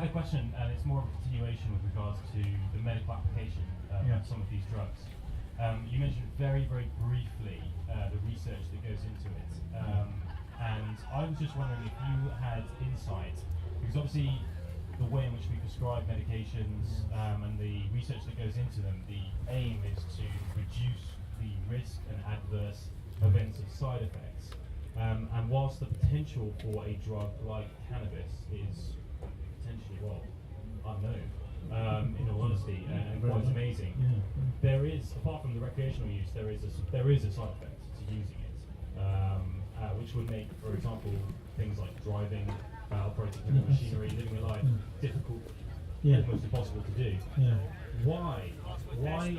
had a question, and it's more of a continuation with regards to the medical application of some of these drugs. You mentioned very, very briefly the research that goes into it, and I was just wondering if you had insight, because obviously the way in which we prescribe medications and the research that goes into them, the aim is to reduce the risk and adverse events of side effects. And whilst the potential for a drug like cannabis is potentially, well, unknown, in all honesty, and quite amazing, there is, apart from the recreational use, there is a side effect to using it, which would make, for example, things like driving, operating heavy machinery, living a life difficult, almost impossible to do. Why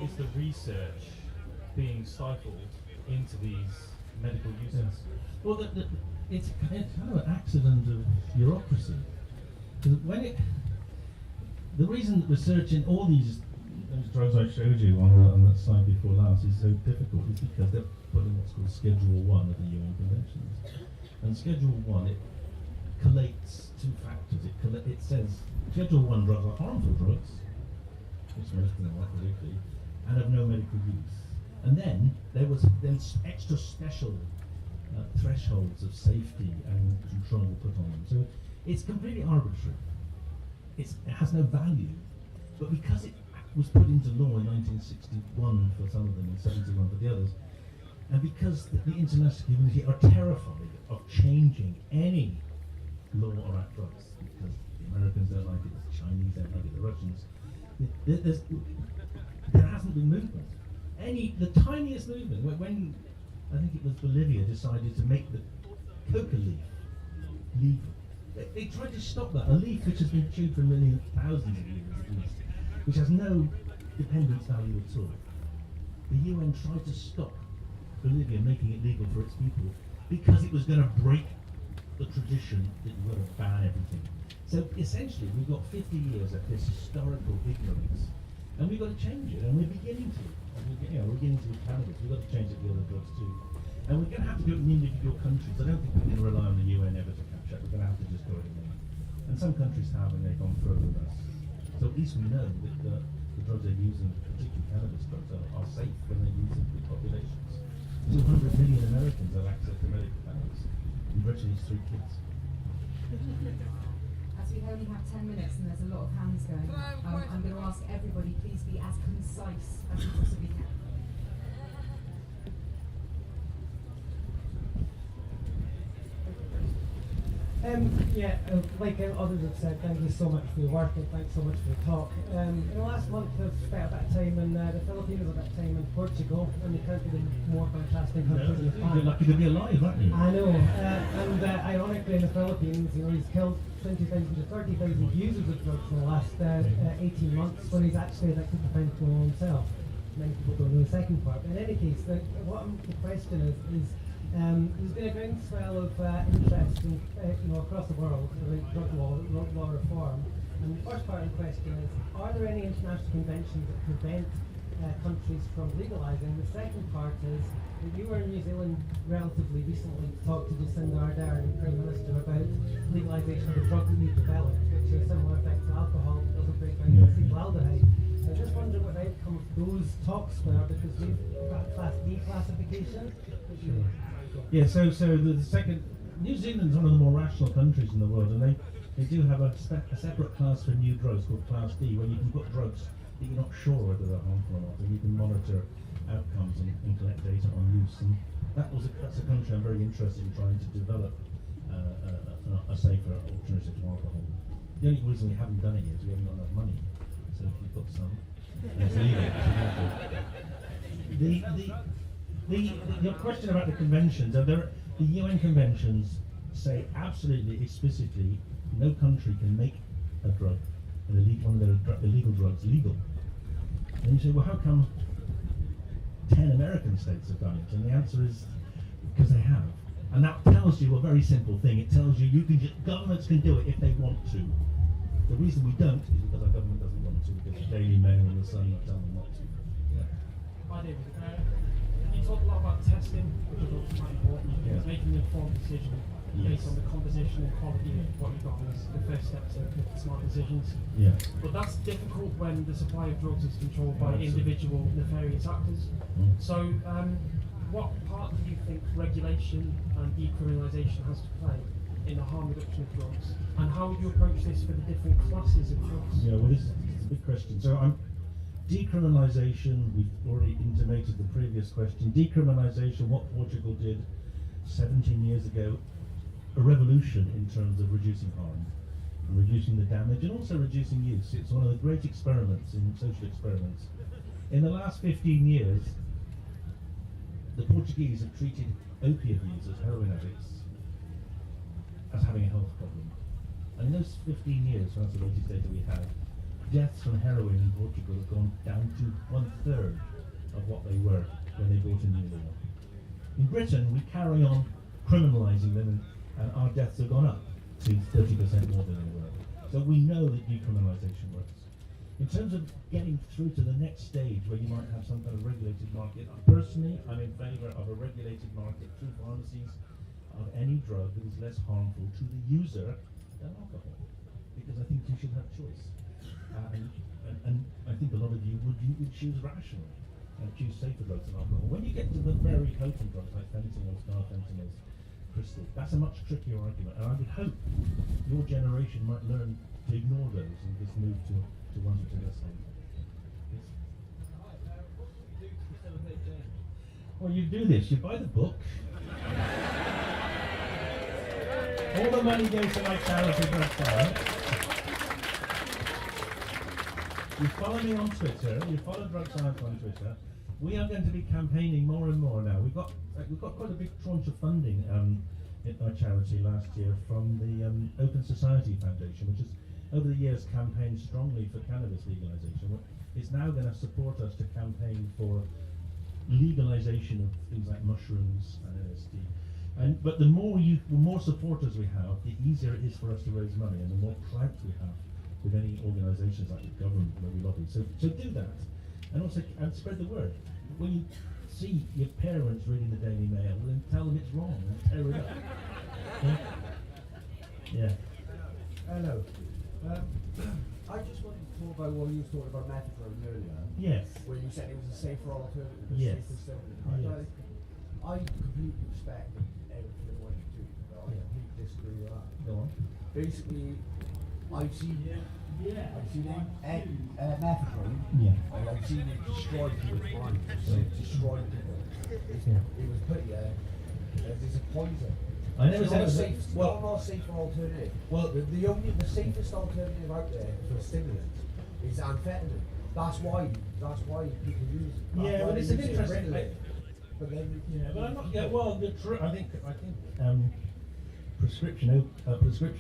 is the research being stifled into these medical uses? Well, it's kind of an accident of bureaucracy. Because the reason that research in all those drugs I showed you on that slide before last is so difficult is because they're put in what's called Schedule 1 of the UN Conventions. And Schedule 1, it collates two factors. It says Schedule 1 drugs are harmful drugs, which most of them are politically, and have no medical use. And then there was extra special thresholds of safety and control put on them. So it's completely arbitrary. It has no value. But because it was put into law in 1961 for some of them and 71 for the others, and because the international community are terrified of changing any law around drugs, because the Americans don't like it, the Chinese don't like it, the Russians, there hasn't been movement. The tiniest movement, when I think it was Bolivia decided to make the coca leaf legal. They tried to stop that. A leaf which has been chewed for thousands of years at least, which has no dependence value at all. The UN tried to stop Bolivia making it legal for its people because it was going to break the tradition that you were going to ban everything. So essentially we've got 50 years of this historical ignorance, and we've got to change it, and we're beginning to. We're beginning to with cannabis. We've got to change it with other drugs too. And we're going to have to do it in individual countries. I don't think we can rely on the UN ever to catch up. We're going to have to just go it alone. And some countries have, and they've gone further than us. So at least we know that the drugs they're using, particularly cannabis drugs, are safe when they're used in big populations. 200 million Americans have access to medical cannabis, and virtually 3 kids. As we only have 10 minutes and there's a lot of hands going, I'm going to ask everybody, please be as concise as you possibly can. Like others have said, thank you so much for your work and thanks so much for the talk. In the last month I've spent a bit of time in the Philippines, a bit of time in Portugal, and you can't be more fantastic countries in You're lucky to be alive, aren't you? I know, and ironically in the Philippines, he's killed 20,000 to 30,000 users of drugs in the last 18 months when he's actually addicted to fentanyl himself. Many people don't know the second part. In any case, the question is there's been a groundswell of interest in, across the world about drug law reform. And the first part of the question is, are there any international conventions that prevent countries from legalising? The second part is, that you were in New Zealand relatively recently to talk to Jacinda Ardern, the Prime Minister, about legalisation of a drug that you've developed, which has a similar effect to alcohol, but doesn't break down acetaldehyde. So I just wondering what the outcome of those talks were, because we've got Class D classification. Yeah, so the second, New Zealand's one of the more rational countries in the world, and they do have a separate class for new drugs called Class D, where you can put drugs that you're not sure whether they're harmful or not, and you can monitor outcomes and collect data on use. And that's a country I'm very interested in trying to develop a safer alternative to alcohol. The only reason we haven't done it yet is we haven't got enough money. So if you've got some, it's legal. Your question about the conventions, the UN conventions say absolutely explicitly no country can make a drug, one of their illegal drugs, legal. And you say, well, how come 10 American states have done it? And the answer is because they have. And that tells you a very simple thing. It tells you governments can do it if they want to. The reason we don't is because our government doesn't want to, because the Daily Mail and the Sun tell them not to. Yeah. Hi David, you talk a lot about testing, which is quite important, making an informed decision. based on the composition and quality of what you've got as the first step to make smart decisions. Yeah. But that's difficult when the supply of drugs is controlled by Absolutely. individual nefarious actors. Mm. So, what part do you think regulation and decriminalisation has to play in the harm reduction of drugs? And how would you approach this for the different classes of drugs? Yeah, well, this is a big question. So, decriminalisation, we've already intimated the previous question. Decriminalisation, what Portugal did 17 years ago, a revolution in terms of reducing harm, and reducing the damage, and also reducing use. It's one of the great experiments in social experiments. In the last 15 years, the Portuguese have treated opiate users, heroin addicts, as having a health problem. And in those 15 years, that's the latest data we have, deaths from heroin in Portugal have gone down to 1/3 of what they were when they brought in new law. In Britain, we carry on criminalising them, and our deaths have gone up to 30% more than they were. So we know that decriminalisation works. In terms of getting through to the next stage where you might have some kind of regulated market, personally, I'm in favour of a regulated market through pharmacies of any drug that is less harmful to the user than alcohol, because I think you should have choice. And I think a lot of you would choose rationally and choose safer drugs than alcohol. When you get to the very potent drugs like fentanyls, carfentanyls, crystal, that's a much trickier argument, and I would hope your generation might learn to ignore those and just move to ones which are less harmful. Yes. Well, you do this, you buy the book. All the money goes to my charity Drug Science. You follow me on Twitter, you follow Drug Science on Twitter. We are going to be campaigning more and more now. We've got quite a big tranche of funding in our charity last year from the Open Society Foundation, which has over the years campaigned strongly for cannabis legalization. It's now going to support us to campaign for legalization of things like mushrooms and LSD. But the more supporters we have, the easier it is for us to raise money, and the more clout we have with any organisations like the government where we lobby. So do that, and also spread the word. When you see your parents reading the Daily Mail, then tell them it's wrong and tear it up. Yeah. Hello. I just wanted to talk about what you were talking about methadone earlier. Yes. Where you said it was a safer alternative. Yes. I completely respect everything what you do, but I completely disagree with that. Go on. Basically, I've seen methadone, and I've seen it destroy people's minds. Destroy people. It was put there as a poison. I never It's said not it was safe. Well, not a safer alternative. Well, the safest alternative out there for stimulants is amphetamine. That's why people use it. Yeah, but it's an interesting. But then, but I'm not. Yeah, well, I think prescription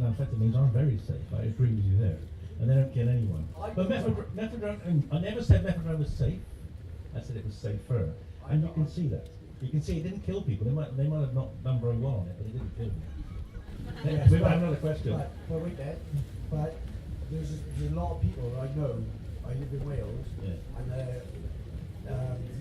amphetamines are very safe. I agree with you there, and they don't kill anyone. But methadone, I never said methadone was safe. I said it was safer, and you can see that. You can see it didn't kill people. They might have not done very well on it, but it didn't kill them. Yes, We might have another question. But wait there. But there's a lot of people I know. I live in Wales, and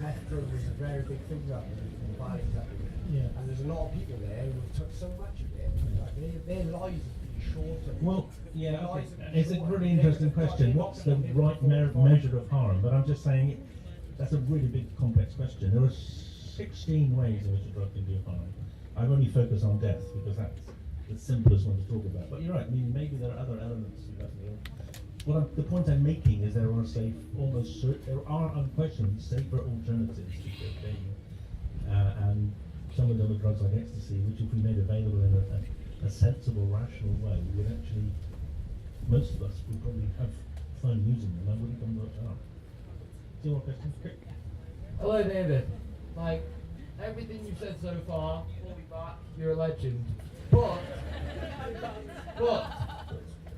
methadone was a very big thing up in the valleys up there. Yeah. And there's a lot of people there who took so much of it. Like their lives have been shorter. Well, yeah, okay. It's a really interesting question. What's the right measure of harm? But I'm just saying that's a really big, complex question. There are 16 ways in which a drug can do harm. I've only focused on death because that's the simplest one to talk about. But you're right. I mean, maybe there are other elements. The point I'm making is there are unquestionably safer alternatives to cocaine, and some of them are drugs like ecstasy, which if we made available in a sensible, rational way, would actually, most of us would probably have fun using them and wouldn't come much harm. Two more questions? Quick. Hello, David. Like, everything you've said so far, pull me back, you're a legend. But,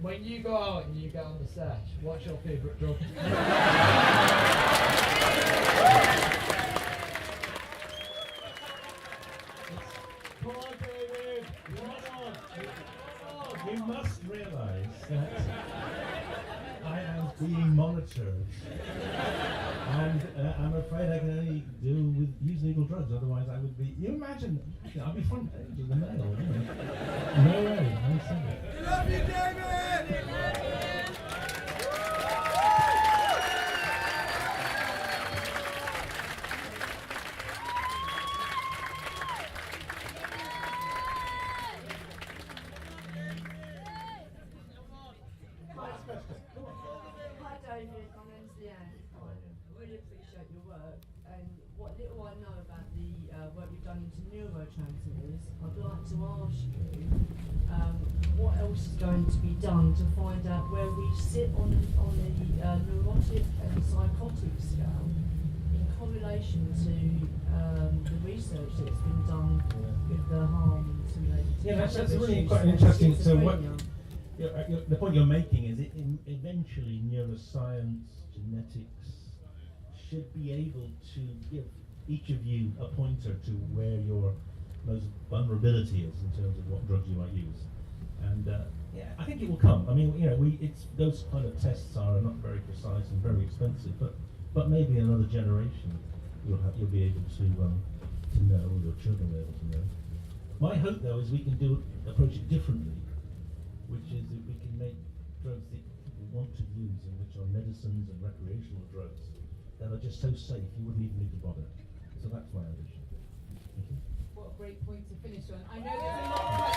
when you go out and you get on the sesh, what's your favourite drug? Come on, David! Come on! You must realise that I am being monitored. And I'm afraid I can only use legal drugs, otherwise I would be, you imagine, I'd be front page of the Mail, you know. No way, I said it. We love you, David! Hi David, my name's Leanne. I really appreciate your work, and what little I know about the work you've done into neurotransmitters, I'd like to ask you what else is going to be done to find out where we sit on the neurotic and psychotic scale in correlation to the research that's been done with the harm to Yeah, that's really quite interesting. So what? The point you're making is eventually neuroscience, genetics should be able to give each of you a pointer to where your most vulnerability is in terms of what drugs you might use. And yeah, I think it will come. I mean, you know, those kind of tests are not very precise and very expensive, but maybe in another generation you'll be able to know, or your children will be able to know. My hope, though, is we can approach it differently, which is that we can make drugs that people want to use, and which are medicines and recreational drugs that are just so safe you wouldn't even need to bother. So that's my ambition. Thank you. What a great point to finish on. I know there's a lot of